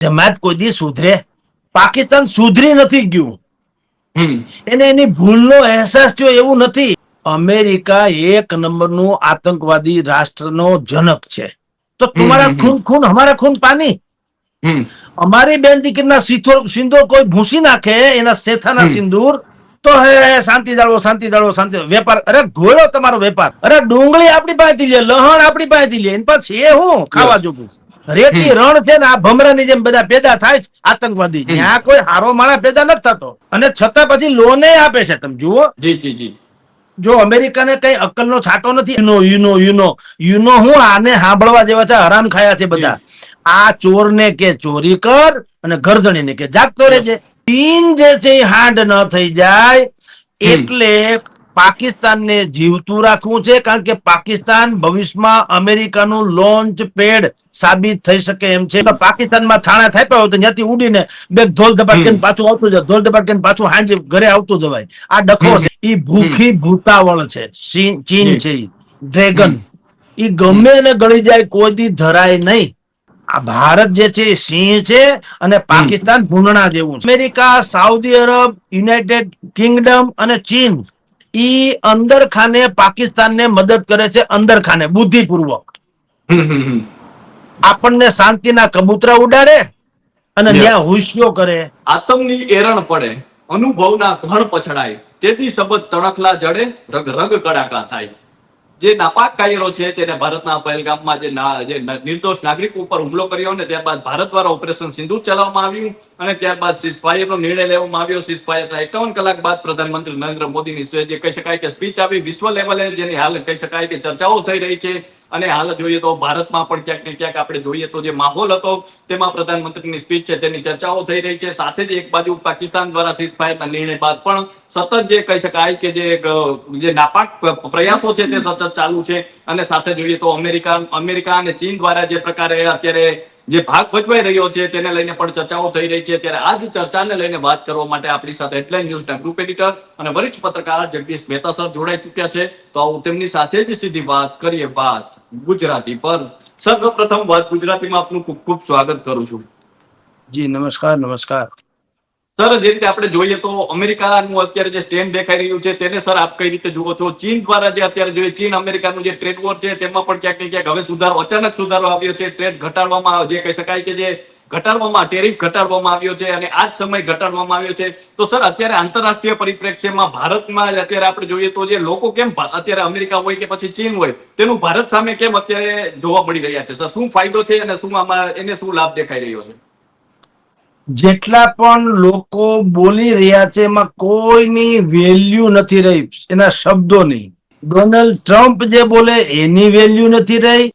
જમાત કોઈ દી સુધરે? પાકિસ્તાન સુધરી નથી ગયું. એને એની ભૂલનો અહેસાસ થયો એવું નથી. અમેરિકા એક નંબરનું આતંકવાદી રાષ્ટ્રનો જનક છે. તો તમારા ખૂન ખૂન હમારા ખૂન પાની. અમારી બેન દીકરીના સિંદૂર કોઈ ભૂસી નાખે, એના શેથાના સિંદૂર, તો હે શાંતિ જાળવો, શાંતિ જાળવો, શાંતિ. વેપાર, અરે ગોળો તમારો વેપાર. અરે ડુંગળી આપણી પાસેથી લે, લહણ આપણી પાસેથી લે, એની પાસે છે હું ખાવા જોગું? રેતી રણ છે ને આ ભમરાની જેમ બધા પેદા થાય આતંકવાદી. ત્યાં કોઈ હારો માણસ પેદા નથી થતો, અને છતાં પછી લોને આપે છે. તમે જુઓ. જો અમેરિકાને કઈ અક્કલનો છાંટો નથી. યુનો હું આને સાંભળવા જેવા છે, હરામ ખાયા છે બધા. આ ચોરને કે ચોરી કર, અને ગરદણીને કે જાગતો રહેજે. ચીન જે છે એ હાંડ ન થઈ જાય એટલે પાકિસ્તાનને જીવતું રાખવું છે. કારણ કે પાકિસ્તાન ભવિષ્યમાં અમેરિકાનું લોન્ચ પેડ સાબિત થઈ શકે એમ છે. પાકિસ્તાનમાં થાણા થાપ્યા હોય તો ત્યાંથી ઉડીને બે ધોલ ધપાટ કરીને પાછું આવતું જાય, ધોલ ધપાટ કરીને પાછું હાંજે ઘરે આવતું જવાય. આ ડખો છે. ઈ ભૂખી ભૂતાવળ છે. ચીન છે ઈ ડ્રેગન. ઈ ગમે એને ગળી જાય, કોઈ દી ધરાય નહીં. આ ભારત જે છે સિંહ છે, અને પાકિસ્તાન ભૂંડણા જેવું છે. America, Saudi Arab, United Kingdom અને ચીન ઈ અંદર ખાને પાકિસ્તાનને મદદ કરે છે, અંદર ખાને બુદ્ધિપૂર્વક. આપણને શાંતિના કબૂતરા ઉડાડે અને ત્યાં હુસ્યો કરે. આતમની એરણ પડે, અનુભવના ઘણ પછડાય, તેથી સબદ તણખલા જડે, રગ રગ કડાકા થાય. જે નાપાક કાયરો છે તેને ભારતના પહેલગામમાં જે નિર્દોષ નાગરિક ઉપર હુમલો કર્યો ને ત્યારબાદ ભારત દ્વારા ઓપરેશન સિંદૂર ચલાવવામાં આવ્યું, અને ત્યારબાદ સીઝફાયરનો નિર્ણય લેવામાં આવ્યો. સીઝફાયરના 51 કલાક બાદ પ્રધાનમંત્રી નરેન્દ્ર મોદીની જે કહી શકાય કે સ્પીચ આવી વિશ્વ લેવલે, જેની હાલ કહી શકાય કે ચર્ચાઓ થઈ રહી છે. અને હાલ જોઈએ તો ભારતમાં પણ ક્યાંક ને ક્યાંક આપણે જોઈએ તો જે માહોલ હતો તેમાં પ્રધાનમંત્રીની સ્પીચ છે તેની ચર્ચાઓ થઈ રહી છે. સાથે જ એક બાજુ પાકિસ્તાન દ્વારા સીઝફાયરના નિર્ણય બાદ પણ સતત જે કહી શકાય કે જે નાપાક પ્રયાસો છે તે સતત ચાલુ છે. અને સાથે જોઈએ તો અમેરિકા અને ચીન દ્વારા જે પ્રકારે અત્યારે જે ભાગ ભજવાઈ રહ્યો છે તેને લઈને પણ ચર્ચાઓ થઈ રહી છે. ત્યારે આ જ ચર્ચાને લઈને વાત કરવા માટે આપણી સાથે હેડલાઇન ન્યૂઝના ગ્રુપ એડિટર અને વરિષ્ઠ પત્રકાર જગદીશ મહેતા સર જોડાઈ ચુક્યા છે. તો આવું તેમની સાથે જ સીધી વાત કરીએ, વાત ગુજરાતી પર. સર્વપ્રથમ વાત ગુજરાતીમાં આપનું ખૂબ ખૂબ સ્વાગત કરું છું. જી નમસ્કાર. નમસ્કાર સર. જે રીતે આપણે જોઈએ તો અમેરિકાનું અત્યારે જે સ્ટેન્ડ દેખાઈ રહ્યું છે તેને સર આપ કઈ રીતે જુઓ છો? ચીન દ્વારા જે અત્યારે જોઈએ ચીન અમેરિકાનું જે ટ્રેડ વોર છે તેમાં પણ ક્યાંક ને ક્યાંક હવે અચાનક સુધારો આવ્યો છે. ટ્રેડ ઘટાડવામાં, જે કહી શકાય કે જે ઘટાડવામાં, ટેરિફ ઘટાડવામાં આવ્યો છે, અને આ જ સમય ઘટાડવામાં આવ્યો છે. તો સર અત્યારે આંતરરાષ્ટ્રીય પરિપ્રેક્ષ્યમાં ભારતમાં અત્યારે આપણે જોઈએ તો જે લોકો કેમ અત્યારે અમેરિકા હોય કે પછી ચીન હોય તેનું ભારત સામે કેમ અત્યારે જોવા મળી રહ્યા છે? સર શું ફાયદો છે અને શું આમાં એને શું લાભ દેખાઈ રહ્યો છે? જેટલા પણ લોકો બોલી રહ્યા છે એમાં કોઈની વેલ્યુ નથી રહી, એના શબ્દોની. ડોનાલ્ડ ટ્રમ્પ જે બોલે એની વેલ્યુ નથી રહી.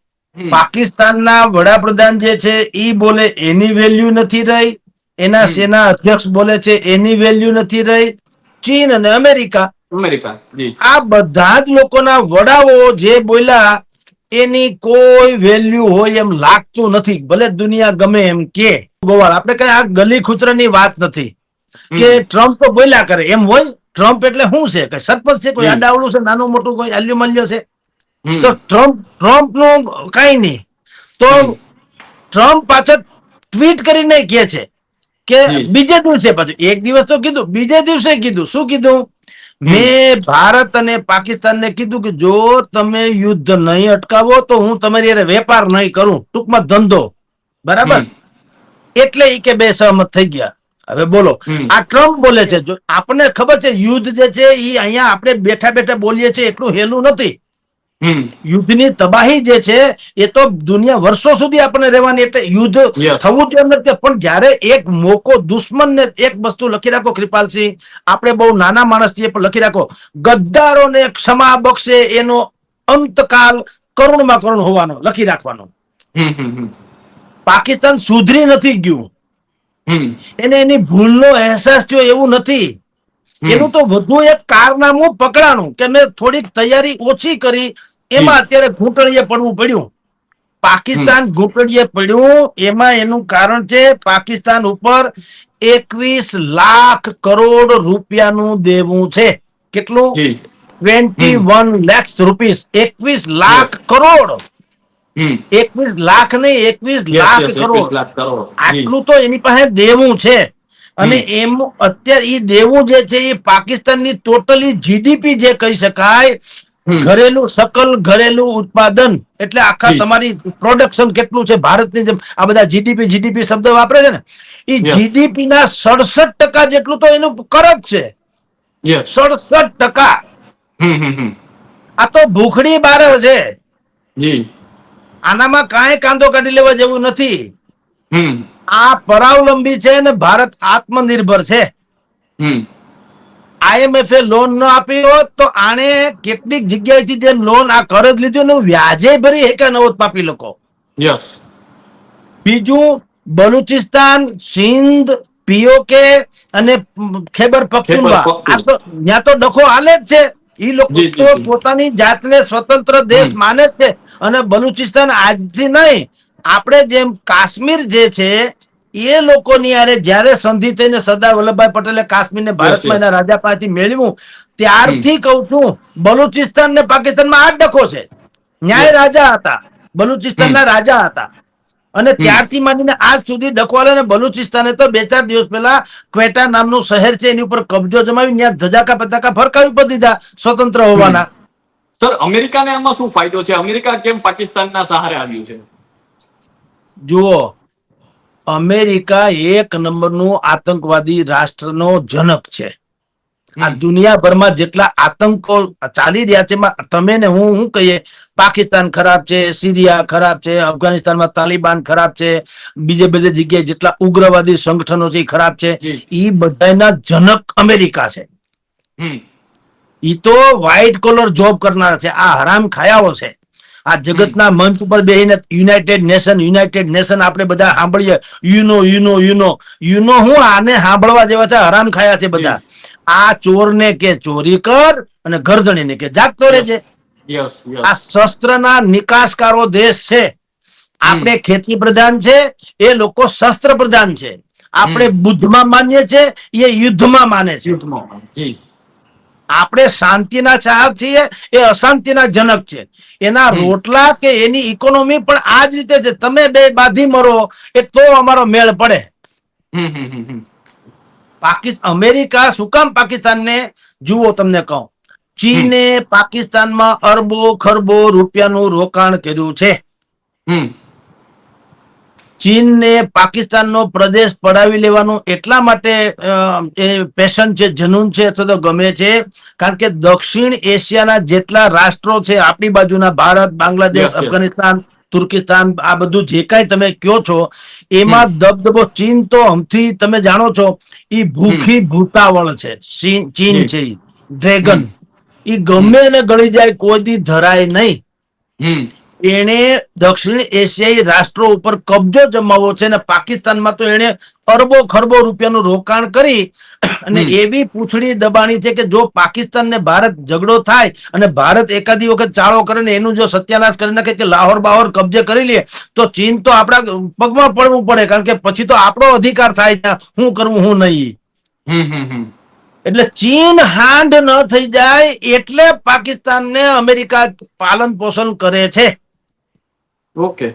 પાકિસ્તાનના વડાપ્રધાન જે છે એ બોલે એની વેલ્યુ નથી રહી. એના સેના અધ્યક્ષ બોલે છે એની વેલ્યુ નથી રહી. ચીન અને અમેરિકા, આ બધા જ લોકોના વડાઓ જે બોલ્યા એની કોઈ વેલ્યુ હોય એમ લાગતું નથી. ભલે દુનિયા ગમે એમ કે ગોવાળ, આપણે કઈ આ ગલી ખૂચરાની વાત નથી કે ટ્રમ્પ તો બોલ્યા કરે એમ હોય. ટ્રમ્પ એટલે શું છે? કઈ સરપંચ છે? કોઈ આડાવડું છે? નાનું મોટું કોઈ આલ્યું મલ્યો છે? તો ટ્રમ્પ નું કઈ નહીં. તો ટ્રમ્પ પાછળ ટ્વીટ કરીને કહે છે કે બીજે દિવસે, પાછું એક દિવસ તો કીધું, બીજે દિવસે કીધું. શું કીધું? મેં ભારત અને પાકિસ્તાનને કીધું કે જો તમે યુદ્ધ નહીં અટકાવો તો હું તમારી હારે વેપાર નહીં કરું, ટૂંકમાં ધંધો. બરાબર? એટલે ઈ કે બે સહમત થઈ ગયા. હવે બોલો, આ ટ્રમ્પ બોલે છે. જો આપણને ખબર છે યુદ્ધ જે છે એ અહીંયા આપણે બેઠા બેઠા બોલીએ છીએ એટલું હેલું નથી. યુદ્ધની તબાહી જે છે એ તો દુનિયા વર્ષો સુધી આપણે રહેવાની, એટલે યુદ્ધ થવું જોઈએ નથી. પણ જયારે એક મોકો દુશ્મનને, એક વસ્તુ લખી રાખો કૃપાલસિંહ, આપણે બહુ નાના માણસ છીએ પણ લખી રાખો, ગદ્દારોને ક્ષમા બક્ષે એનો અંતકાલ કરુણમાં કરુણ હોવાનો લખી રાખવાનો. પાકિસ્તાન સુધરી નથી ગયું, એને એની ભૂલનો અહેસાસ થયો એવું નથી. એનું તો વધુ એક કારનામું પકડાણું કે મેં થોડીક તૈયારી ઓછી કરી, એમાં અત્યારે ઘૂંટણીએ પડવું પડ્યું. પાકિસ્તાન ઘૂંટણીએ પડ્યું એમાં એનું કારણ છે પાકિસ્તાન ઉપર 21 લાખ કરોડ રૂપિયાનું દેવું છે. કેટલું? 21 lakhs રૂપીસ. 21 લાખ કરોડ. હમ 21 લાખ નહીં, 21 યસ લાખ યસ 21 કરોડ. લાખ કરોડ. જી. આટલું તો એની પાસે દેવું છે. અને હમ એમ અત્યારે એ દેવું જે છે એ પાકિસ્તાનની ટોટલી જીડીપી જે કહી શકાય, હમ ઘરેલું ઉત્પાદન, એટલે આખા જી. તમારી પ્રોડક્શન કેટલું છે ભારતની જેમ આ બધા જીડીપી જીડીપી શબ્દ વાપરે છે ને, એ યસ જીડીપી ના 67% જેટલું તો એનું કરજ છે. યસ. 67%. હમ. આ તો ભૂખડી બાર છે. જી. આનામાં કાંઈ કાંદો કાઢી લેવા જેવું નથી. હમ આ પરાવલંબી છે ને ભારત આત્મનિર્ભર છે. હમ IMF લોન ન આપી હોત તો આને કેટલીક જગ્યાએથી જે લોન આ કરજ લીધું ને વ્યાજે ભરી એક નવત પાપી લોકો. યસ. બીજું, બલુચિસ્તાન, સિંધ, પીઓકે અને ખૈબર ખૈબર પખ્તુનવા, આ તો પખ્તુનખવા. ત્યાં તો ડખો હાલે જ છે. એ લોકો જી તો જી જી. પોતાની જાતને સ્વતંત્ર દેશ હમ માને જ છે. અને બલુચિસ્તાન આજથી નહીં, આપણે જેમ કાશ્મીર જે છે એ લોકોની યારે જયારે સંધિ થઈને સરદાર વલ્લભભાઈ પટેલે કાશ્મીરને યસ ભારતમાં યસ. એના રાજા પાસેથી મેળવ્યું, હમ ત્યારથી કઉ છું બલુચિસ્તાન ને પાકિસ્તાનમાં આ જ ડખો છે. ન્યાય યસ. રાજા હતા, હમ બલુચિસ્તાનના રાજા હતા. અને હમ ત્યારથી માંડીને આજ સુધી ડખવાલે ને બલુચિસ્તાને તો 2-4 દિવસ પહેલા ક્વેટા નામનું શહેર છે એની ઉપર કબજો જમાવી ત્યાં ધજાકા પતાકા ફરકાવી પર દીધા સ્વતંત્ર હમ. હોવાના. સર, અમેરિકાને આમાં શું ફાયદો છે? અમેરિકા કેમ પાકિસ્તાનના સહારે આવ્યું છે? જુઓ, અમેરિકા એક નંબરનું આતંકવાદી રાષ્ટ્રનો જનક છે. આ હમ દુનિયાભરમાં જેટલા આતંકો ચાલી રહ્યા છે એમાં તમે ને હું કહીએ, પાકિસ્તાન ખરાબ છે, સિરિયા ખરાબ છે, અફઘાનિસ્તાનમાં તાલિબાન ખરાબ છે, બીજે બધે જગ્યાએ જેટલા ઉગ્રવાદી સંગઠનો છે એ ખરાબ છે. જી. એ બધાના જનક અમેરિકા છે. હમ ઈ તો વ્હાઇટ કોલર જોબ કરનાર છે. આ હરામ ખાયાઓ છે. આ હમ જગતના મંચ ઉપર બેસીને યુનાઇટેડ નેશન આપણે બધા સાંભળીએ, યુનો હું આને સાંભળવા જેવા છે, હરામ ખાયા છે જી. બધા. આ ચોરને કે ચોરી કર અને ગરદણીને કે જાગતો યસ રહેજે. યસ આ યસ. શસ્ત્રના નિકાસકારો દેશ છે. હમ આપણે ખેતી પ્રધાન છે, એ લોકો શસ્ત્ર પ્રધાન છે. આપણે હમ બુદ્ધમાં માનીએ છે, એ યુદ્ધમાં માને છે. યુદ્ધમાં. જી. આપણે શાંતિના ચાહક છીએ, એ અશાંતિના જનક છે. એના હમ રોટલા કે એની ઇકોનોમી પણ આ જ રીતે છે. તમે બે બાધી મરો એ તો અમારો મેળ પડે. હમ. અમેરિકા શું કામ પાકિસ્તાનને, જુઓ તમને કહું, હમ ચીને પાકિસ્તાનમાં અરબો ખરબો રૂપિયાનું રોકાણ કર્યું છે. હમ ચીનને પાકિસ્તાનનો પ્રદેશ પડાવી લેવાનું એટલા માટે એ પેશન છે, જનૂન છે, અથવા તો ગમે છે, કારણ કે દક્ષિણ એશિયાના જેટલા રાષ્ટ્રો છે આપણી બાજુના, ભારત, બાંગ્લાદેશ, યસ યસ. અફઘાનિસ્તાન, તુર્કિસ્તાન, આ બધું જે કાંઈ તમે કયો છો હમ એમાં દબદબો, ચીન તો હમથી તમે જાણો છો એ હમ ભૂખી ભૂતાવળ છે. ચીન જી. છે ઈ ડ્રેગન. હમ ઈ હમ ગમે એને ગળી જાય, કોઈ દી ધરાય નહીં. હમ એણે દક્ષિણ એશિયાઈ રાષ્ટ્રો ઉપર કબજો જમાવવો છે અને પાકિસ્તાનમાં તો એણે અરબો ખરબો રૂપિયાનું રોકાણ કરી અને હમ એવી પૂંછડી દબાણી છે કે જો પાકિસ્તાન ને ભારત ઝઘડો થાય અને ભારત એકાદી વખત ચાળો કરે ને એનું જો સત્યાનાશ કરી નાખે કે લાહોર બાહોર કબજે કરી લે, તો ચીન તો આપણા પગમાં પડવું પડે, કારણ કે પછી તો આપણો અધિકાર થાય ત્યાં શું કરવું શું નહીં. હમ. એટલે ચીન હાંડ ન થઈ જાય એટલે પાકિસ્તાનને અમેરિકા પાલન પોષણ કરે છે. ઓકે.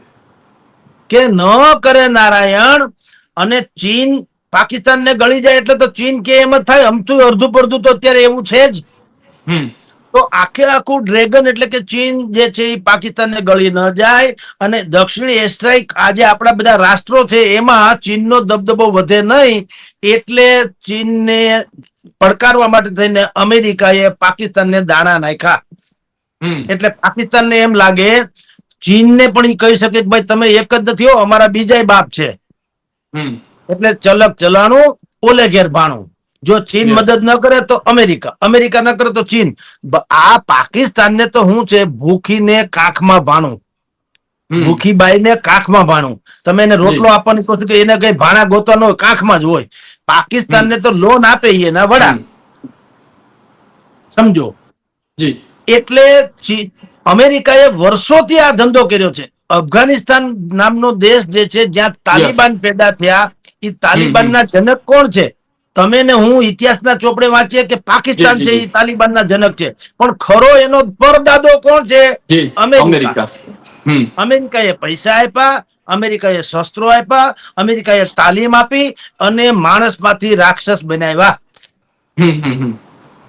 કે ન કરે નારાયણ. અને ચીન પાકિસ્તાનને ગળી જાય એટલે તો ચીન કે એમ જ થાય, અમથું અડધું પડધું તો અત્યારે એવું છે જ. હમ તો આખે આખું ડ્રેગન એટલે કે ચીન જે છે એ પાકિસ્તાનને ગળી ન જાય. અને દક્ષિણ એશિયાઈ આજે આપણા બધા રાષ્ટ્રો છે એમાં ચીનનો દબદબો વધે નહીં, એટલે ચીનને પડકારવા માટે થઈને અમેરિકાએ પાકિસ્તાનને દાણા નાખ્યા. હમ એટલે પાકિસ્તાનને એમ લાગે, ચીનને પણ એ કહી શકે કે ભાઈ તમે એક જ નથી હો, અમારા બીજાય બાપ છે. હમ એટલે ચલક ચલાણું, ઓલે ઘેર ભાણું. જો ચીન યસ. મદદ ન કરે તો અમેરિકા, અમેરિકા ન કરે તો ચીન. આ પાકિસ્તાનને તો શું છે, ભૂખીને કાખમાં ભાણું. હમ ભૂખી બાઈને કાખમાં ભાણું. તમે એને જી. રોટલો આપવાની કોશિશ કરી, એને કઈ ભાણા ગોતવા ન હોય, કાખમાં જ હોય. હમ પાકિસ્તાનને તો લોન આપે એના વડા, હમ સમજો. જી. એટલે અમેરિકાએ વર્ષોથી આ ધંધો કર્યો છે. અફઘાનિસ્તાન નામનો દેશ જે છે જ્યાં યસ. તાલિબાન પેદા થયા, એ હમ તાલિબાનના જનક કોણ છે? તમે ને હું ઇતિહાસના ચોપડે વાંચીએ કે જી પાકિસ્તાન જી છે જી. એ તાલિબાનના જનક છે, પણ ખરો એનો પરદાદો કોણ છે? જી. અમેરિકા. અમેરિકા. હમ અમેરિકાએ પૈસા આપ્યા, અમેરિકાએ શસ્ત્રો આપ્યા, અમેરિકાએ તાલીમ આપી અને માણસમાંથી રાક્ષસ બનાવ્યા. હમ હમ હમ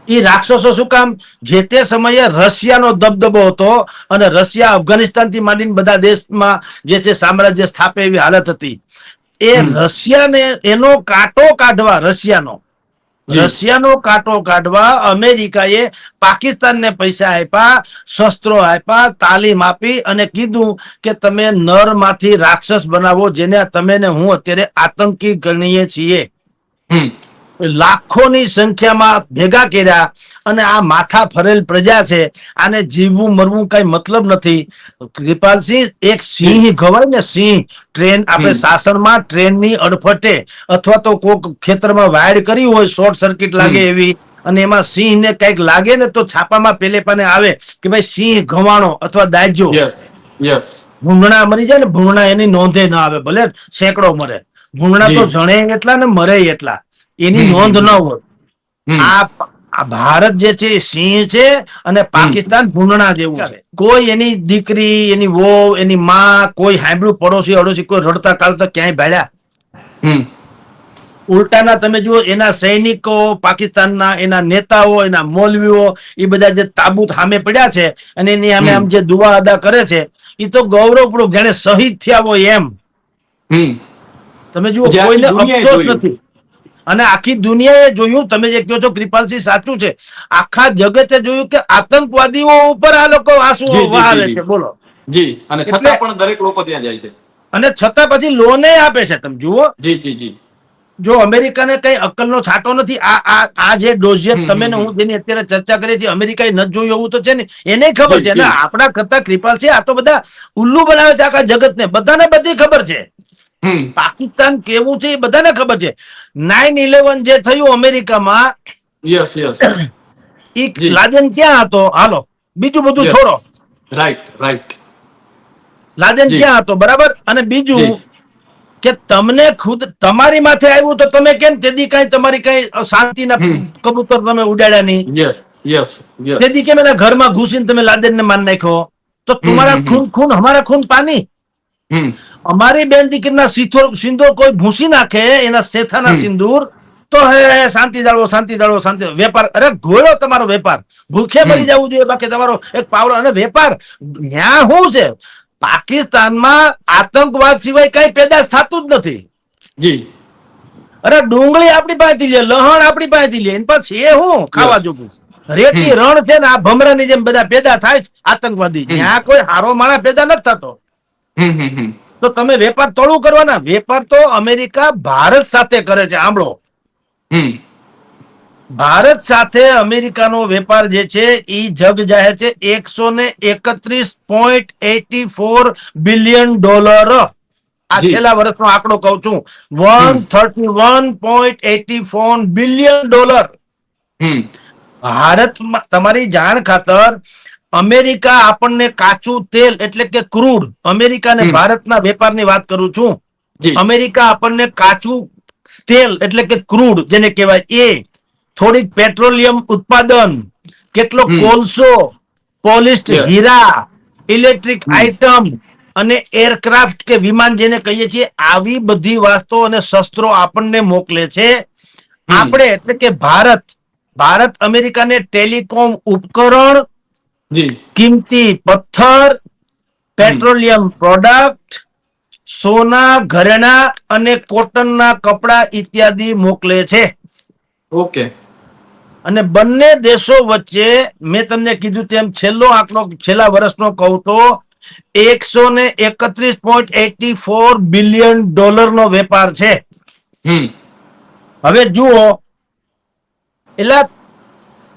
એ રાક્ષસો શું કામ? જે તે સમયે રશિયાનો દબદબો હતો અને રશિયા અફઘાનિસ્તાન થી માંડીને બધા દેશમાં જે છે સામ્રાજ્ય સ્થાપે એવી હાલત હતી. એ હમ રશિયાને એનો કાંટો કાઢવા જી રશિયાનો કાંટો કાઢવા અમેરિકાએ પાકિસ્તાનને પૈસા આપ્યા, શસ્ત્રો આપ્યા, તાલીમ આપી અને કીધું કે તમે નરમાંથી રાક્ષસ બનાવો, જેને તમે ને હું અત્યારે આતંકી ગણીએ છીએ. હમ લાખોની સંખ્યામાં ભેગા કર્યા અને આ માથા ફરેલ પ્રજા છે, આને જીવવું મરવું કઈ મતલબ નથી. કૃપાલસિંહ, એક જી સિંહ ખવાય ને સિંહ, ટ્રેન આપણે હમ શાસનમાં ટ્રેનની અડફટે અથવા તો કોઈક ખેતરમાં વાડ કરી હોય, શોર્ટ સર્કિટ લાગે હમ એવી, અને એમાં સિંહ ને કઈક લાગે ને તો છાપામાં પેલે પાને આવે કે ભાઈ સિંહ ઘવાણો અથવા દાજ્યો. યસ યસ ભૂંગણા મરી જાય ને, ભૂંગણા એની નોંધે ના આવે, ભલે સેંકડો મરે, ભૂંગણા જી તો જણે એટલા ને મરે એટલા, એની હમ હમ નોંધ ન હમ હોય. હમ આ ભારત જે છે એ સિંહ છે અને હમ પાકિસ્તાન ભૂંગણા જેવું છે. કોઈ એની દીકરી, એની વહુ, એની માં, કોઈ હાંભળું પડોશી અડોશી કોઈ રડતા કાઢતા ક્યાંય ભાળ્યા? હમ ઉલટાના તમે જુઓ, એના સૈનિકો, પાકિસ્તાનના એના નેતાઓ, એના મૌલવીઓ, એ બધા જે તાબૂત સામે પડ્યા છે અને એની સામે હમ આમ જે દુઆ અદા કરે છે, એ તો ગૌરવપૂર્વક જાણે શહીદ થયા હોય એમ. હમ તમે જુઓ, જે આખી કોઈને દુનિયાએ અફસોસ જોયું. નથી. અને આખી દુનિયાએ જોયું, તમે જે કહો છો કૃપાલસિંહ, સાચું છે. આખા જગતે જોયું કે આતંકવાદીઓ ઉપર આ લોકો આંસુઓ જી જી જી વહાવે જી છે, બોલો. જી, અને એટલે છતાં પણ દરેક લોકો ત્યાં જાય છે. અને છતાં પછી લોને આપે છે, તમે જુઓ. જી જી જી જો અમેરિકાને કઈ અક્કલનો છાંટો નથી. આ જે ડોઝિયત હમ તમે હમ ને હમ હું જેની અત્યારે ચર્ચા કરી હતી, અમેરિકાએ નથી જોયું એવું તો છે ને, એને ખબર જી છે ને. જી આપણા કરતા કૃપાલ છે, આ તો બધા ઉલ્લુ બનાવે છે આખા જગતને, બધાને બધી ખબર છે. હમ પાકિસ્તાન કેવું છે એ બધાને ખબર છે. 9/11 જે થયું અમેરિકામાં, યસ યસ જી લાદેન ક્યાં હતો? હાલો, બીજું બધું યસ છોડો, રાઈટ રાઈટ લાદેન જી ક્યાં હતો? બરાબર. અને જી બીજું કે તમને ખુદ તમારી માથે આવ્યું તો તમે કેમ તેદી કઈ તમારી કઈ શાંતિના હમ કબૂતર તમે ઉડાડ્યા નહીં? યસ યસ યસ તેદી કેમ એના ઘરમાં ઘૂસીને તમે લાદેનને માર નાખ્યો? તો હમ તમારા હમ હમ ખૂન ખૂન, હમારા ખૂન પાની. હમ અમારી બેન દીકરીના સિંદૂર કોઈ ભૂસી નાખે, એના શેથાના હમ સિંદૂર, તો હે શાંતિ જાળવો, શાંતિ જાળવો, શાંતિ. વેપાર, અરે ગોળો તમારો વેપાર, ભૂખે હમ મરી જવું જોઈએ, બાકી તમારો એક પાવડો અને વેપાર. ન્યા શું છે? પાકિસ્તાનમાં આતંકવાદ સિવાય કઈ પેદાશ થતું જ નથી. જી અરે ડુંગળી આપણી પાસેથી લે, લહણ આપણી પાસેથી લે, પછી એ હું ખાવા યસ જોગું? હમ રેતી રણ છે ને, આ ભમરાની જેમ બધા પેદા થાય આતંકવાદી. હમ ત્યાં કોઈ હારો માણસ પેદા નથી થતો. હમ તો તમે વેપાર તોડું કરવાના? વેપાર તો અમેરિકા ભારત સાથે કરે છે, આંબળો. હમ ભારત સાથે અમેરિકાનો વેપાર જે છે એ જગ જાહેર છે. 131.84 બિલિયન ડોલર. આ જી છેલ્લા વર્ષનો આંકડો કહું છું. હમ 131.84 બિલિયન ડોલર. હમ ભારતમાં, તમારી જાણ ખાતર, અમેરિકા આપણને કાચું તેલ એટલે કે ક્રૂડ, અમેરિકા અને હમ ભારતના વેપારની વાત કરું છું. જી અમેરિકા આપણને કાચું તેલ એટલે કે ક્રૂડ જેને કહેવાય એ, થોડીક પેટ્રોલિયમ ઉત્પાદન, કેટલો હમ કોલસો, પોલિસ્ડ યસ હીરા, ઇલેક્ટ્રિક હમ આઈટમ અને એરક્રાફ્ટ કે વિમાન જેને કહીએ છીએ, આવી બધી વાસ્તુઓ અને શસ્ત્રો આપણને મોકલે છે. હમ આપણે એટલે કે ભારત અમેરિકાને ટેલિકોમ ઉપકરણ, જી કિંમતી પથ્થર, હમ પેટ્રોલિયમ પ્રોડક્ટ, સોના, ઘરેણા અને કોટનના કપડા ઇત્યાદિ મોકલે છે. ઓકે અને બંને દેશો વચ્ચે, મેં તમને કીધું તેમ, છેલ્લો આંકડો છેલ્લા વર્ષનો કહું તો 131.84 બિલિયન ડોલર નો વેપાર છે. હમ હવે જુઓ, એટલે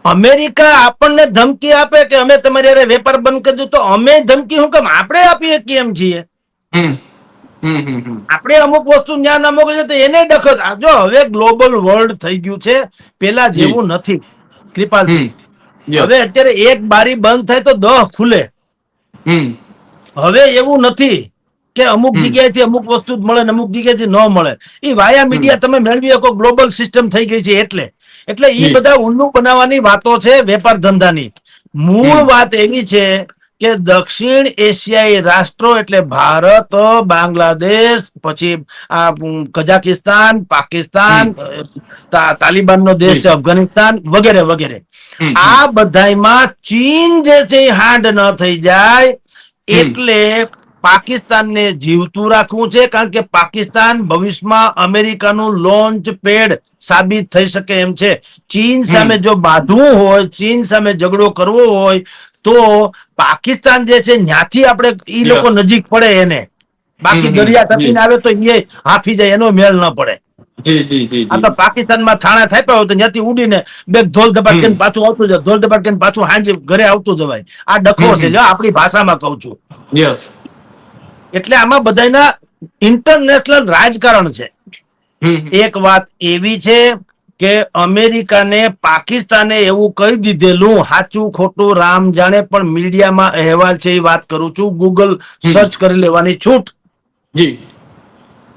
અમેરિકા આપણને ધમકી આપે કે અમે તમારી હારે વેપાર બંધ કરી દઉં, તો અમે ધમકી શું કામ આપણે આપીએ કેમ છીએ? હમ હમ આપણે અમુક વસ્તુ જ્યાં ના મોકલીએ તો એને દખલ. જો હવે ગ્લોબલ વર્લ્ડ થઈ ગયું છે, પેલા જી જેવું નથી હમ કૃપાલસિંહ. હવે યસ અત્યારે એક બારી બંધ થાય તો 10 ખુલે. હમ હવે એવું નથી કે અમુક હમ જગ્યાએથી અમુક વસ્તુ જ મળે ને અમુક જગ્યાએથી ન મળે. એ વાયા હમ મીડિયા તમે મેળવી શકો, ગ્લોબલ સિસ્ટમ થઈ ગઈ છે. એટલે ઈ જી બધા ઊંડું બનાવવાની વાતો છે વેપાર ધંધાની. મૂળ હમ વાત એવી છે કે દક્ષિણ એશિયાઈ રાષ્ટ્રો એટલે ભારત, બાંગ્લાદેશ, પછી આ કઝાકિસ્તાન, પાકિસ્તાન, તાલિબાનનો દેશ છે અફઘાનિસ્તાન વગેરે વગેરે, આ બધામાં ચીન જે છે એ હાંડ ન થઈ જાય એટલે પાકિસ્તાનને જીવતું રાખવું છે, કારણ કે પાકિસ્તાન ભવિષ્યમાં અમેરિકાનું લોન્ચ પેડ સાબિત થઈ શકે એમ છે. ચીન સામે જો બાંધવું હોય, ચીન સામે ઝઘડો કરવો હોય તો પાકિસ્તાન જે છે ત્યાંથી આપણે ઈ લોકો નજીક પડે એને, બાકી દરિયા તપીને આવે તો એ હાફી જાય, એનો મેળ ન પડે. આ તો પાકિસ્તાનમાં થાણા થાપ્યા હોય તો ત્યાંથી ઉડીને બે ધોલ ધપાટ કરીને પાછું આવતું જાય, ધોલ ધપાટ કરીને પાછું હાંજે ઘરે આવતું જવાય. આ ડખો છે, આપણી ભાષામાં કહું છું. એટલે આમાં બધાના ઇન્ટરનેશનલ રાજકારણ છે. એક વાત એવી છે કે અમેરિકાને પાકિસ્તાને એવું કહી દીધેલું, સાચું ખોટું રામ જાણે, પણ મીડિયામાં અહેવાલ છે એ વાત કરું છું, ગૂગલ સર્ચ કરી લેવાની છૂટ,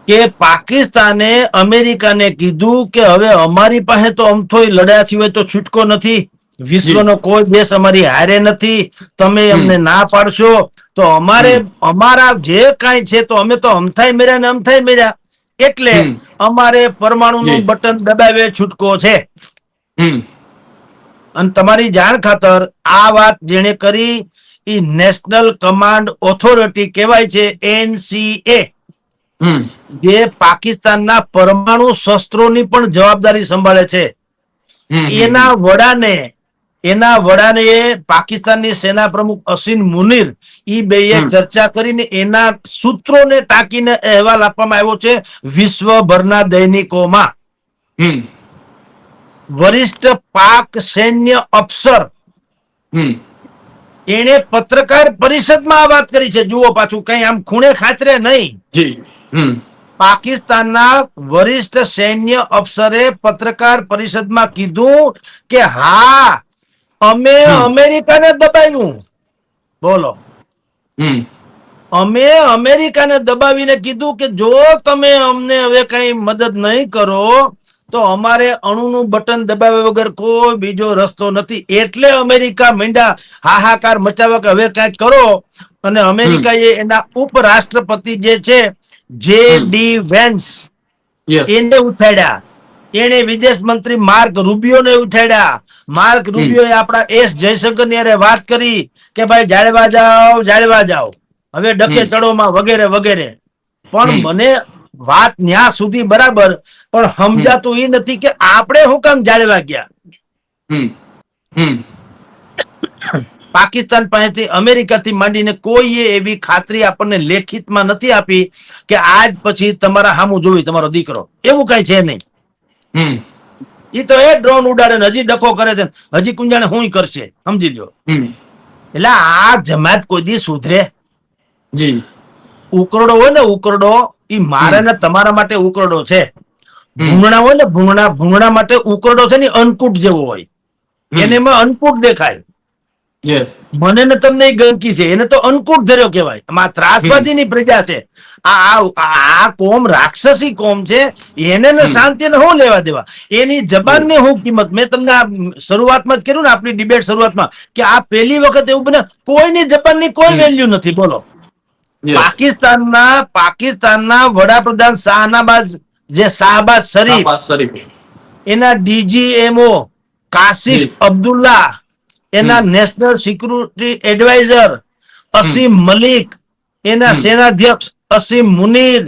કે પાકિસ્તાને અમેરિકાને કીધું કે હવે અમારી પાસે તો અમથોય લડ્યા સિવાય તો છૂટકો નથી, વિશ્વનો કોઈ દેશ અમારી હારે નથી, તમે અમને ના પાડશો તો અમારે અમારા જે કાંઈ છે તો અમે તો અમથાય મેર્યા ને અમથાય મેર્યા, એટલે અમારે પરમાણુનું બટન દબાવે છૂટકો છે. અને તમારી જાણ ખાતર આ વાત જેણે કરી એ નેશનલ કમાન્ડ ઓથોરિટી કહેવાય છે, NCA, જે પાકિસ્તાનના પરમાણુ શસ્ત્રોની પણ જવાબદારી સંભાળે છે. એના વડાને પાકિસ્તાનની સેના પ્રમુખ અસીમ મુનીર, ઈ બે ચર્ચા કરીને એના સૂત્રોને ટાંકીને અહેવાલ આપવામાં આવ્યો છે વિશ્વભરના દૈનિકોમાં. વરિષ્ઠ પાક સૈન્ય અફસર એને પત્રકાર પરિષદમાં આ વાત કરી છે. જુઓ, પાછું કઈ આમ ખૂણે ખાચરે નહીં. પાકિસ્તાનના વરિષ્ઠ સૈન્ય અફસરે પત્રકાર પરિષદમાં કીધું કે હા, અમે અમેરિકાને દબાવ્યું. બોલો, અમે અમેરિકાને દબાવીને કીધું કે જો તમે અમને હવે કઈ મદદ નહીં કરો તો અમારે અણુનું બટન દબાવ્યા વગર કોઈ બીજો રસ્તો નથી. એટલે અમેરિકા માંડ્યા હાહાકાર મચાવવા કે હવે કઈક કરો, અને અમેરિકાએ એના ઉપરાષ્ટ્રપતિ જે છે JD વેન્સ એને ઉઠાડ્યા, એને વિદેશ મંત્રી માર્ક રૂબિયોને ઉઠાડ્યા. માર્ક રૂબિયોએ આપણા જયશંકર ની વાત કરી કે ભાઈ જાળવા જાઓ, હવે ડકે ચડોમાં વગેરે વગેરે. પણ મને વાત ન્યા સુધી બરાબર, પણ સમજાતું એ નથી કે આપણે શું કામ જાળવા ગયા. પાકિસ્તાન પાસેથી અમેરિકાથી માંડીને કોઈએ એવી ખાતરી આપણને લેખિતમાં નથી આપી કે આજ પછી તમારા સામું જોઈ તમારો દીકરો, એવું કઈ છે નહીં. એ તો એ ડ્રોન ઉડાડે ને હજી ડખો કરે છે, હજી કુંજાણે શું કરશે, સમજી લો. એટલે આ જમાત કોઈ દી સુધરે? ઉકરડો હોય ને, ઉકરડો એ મારે ને તમારા માટે ઉકરડો છે. ભૂંગણા હોય ને, ભૂંગણા માટે ઉકરડો છે ને અન્નકૂટ જેવો હોય, એને એમાં અન્નકૂટ દેખાય. મને ને તમને ગંદકી છે, એને તો અન્નકૂટ ધર્યો કહેવાય. આમાં ત્રાસવાદીની પ્રજા છે. આ કોમ રાક્ષસી કોમ છે, એને ને શાંતિ ને શું લેવા દેવા, એની જબાન ને શું કિંમત. મેં તમને શરૂઆતમાં જ કર્યું ને, આપણી ડિબેટ શરૂઆતમાં, કે આ પહેલી વખત એવું બને કોઈની જબાનની કોઈ વેલ્યુ નથી. બોલો, પાકિસ્તાનના વડાપ્રધાન શાહબાઝ શરીફ, એના DGMO કાસિફ અબ્દુલ્લા, એના નેશનલ સિક્યુરિટી એડવાઇઝર અસીમ મલિક, એના સેનાધ્યક્ષ અસીમ મુનીર,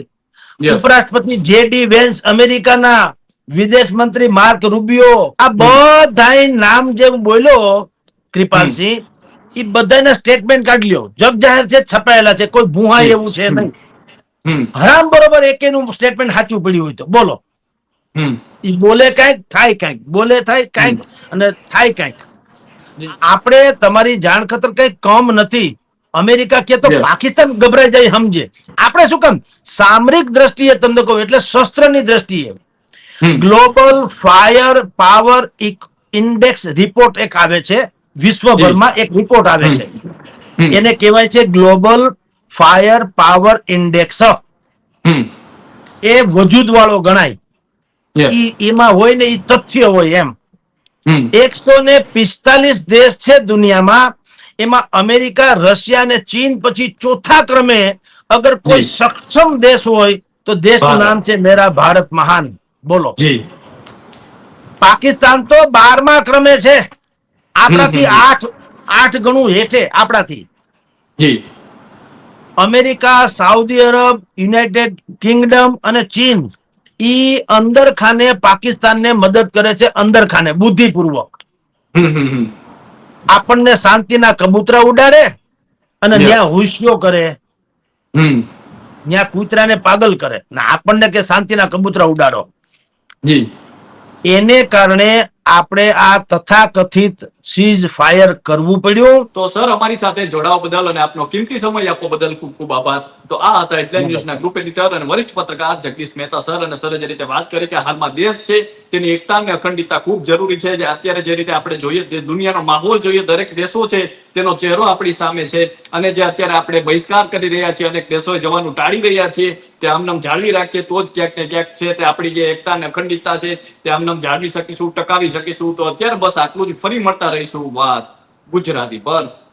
ઉપરાષ્ટ્રપતિ JD વેન્સ અમેરિકાના, વિદેશ મંત્રી માર્ક રૂબિયો, આ બધા નામ જે બોલ્યો કૃપાલસિંહ, એ બધાના સ્ટેટમેન્ટ કાઢી લ્યો, જગ જાહેર છે, છપાયેલા છે, કોઈ ભૂહાય એવું છે નહીં. હરામ બરોબર એકેનું સ્ટેટમેન્ટ સાચું પડ્યું હોય તો બોલો. એ બોલે કાંઈક થાય કાંઈક, બોલે થાય કાંઈક અને થાય કાંઈક. આપણે તમારી જાણ ખાતર કઈ કમ નથી. અમેરિકા કે તો પાકિસ્તાન ગભરાઈ જાય, સમજે. આપણે શું કામ સામરિક દ્રષ્ટિએ તમને કહું, એટલે શસ્ત્રની દ્રષ્ટિએ global fire power index report એક આવે છે, વિશ્વભરમાં એક રિપોર્ટ આવે છે, એને કહેવાય છે ગ્લોબલ ફાયર પાવર ઇન્ડેક્સ. એ વજૂદ વાળો ગણાય, એમાં હોય ને એ તથ્ય હોય એમ. 145 દેશ છે દુનિયામાં, એમાં અમેરિકા, રશિયા અને ચીન પછી ચોથા ક્રમે અગર કોઈ જી. સક્ષમ દેશ હોય તો દેશનું ભારત. નામ છે મેરા ભારત મહાન. બોલો. જી. પાકિસ્તાન તો 12મા ક્રમે છે, આપણાથી હમ. 8 ગણું હેઠે આપણાથી. જી. America, Saudi Arab, United Kingdom અને ચીન ઈ અંદર ખાને પાકિસ્તાનને મદદ કરે છે, અંદર ખાને બુદ્ધિપૂર્વક. હમ. આપણને શાંતિના કબૂતરા ઉડાડે અને યસ. ત્યાં હુસ્યો કરે, હમ. ત્યાં કૂતરાને પાગલ કરે ને આપણને કે શાંતિના કબૂતરા ઉડાડો. જી. એને કારણે આપણે આ તથાકથિત સીઝ ફાયર કરવું પડ્યું. તો સર, અમારી સાથે જોડાવા બદલ અને આપનો કિંમતી સમય આપવા બદલ ખૂબ ખૂબ આભાર. તો આ હતા હેડલાઇન ન્યૂઝના ગ્રુપ એડિટર અને વરિષ્ઠ પત્રકાર જગદીશ મહેતા સર. અને સરે જે રીતે વાત કરી કે હાલમાં દેશ છે તેની એકતા અને અખંડિતતા ખૂબ જરૂરી છે. જે અત્યારે જે રીતે આપણે જોઈએ, દુનિયાનો માહોલ જોઈએ, દરેક દેશો છે તેનો ચહેરો આપણી સામે છે. અને જે અત્યારે આપણે બહિષ્કાર કરી રહ્યા છીએ, અનેક દેશોએ જવાનું ટાળી રહ્યા છીએ, તે આમનામ જાળવી રાખીએ તો જ ક્યાંક ને ક્યાંક છે તે આપણી જે એકતા અને અખંડિતતા છે તે આમનામ જાળવી શકીશું, ટકાવી શકીશું. તો અત્યારે બસ આટલું જ. ફરી મળતા રહીશું વાત ગુજરાતી પર.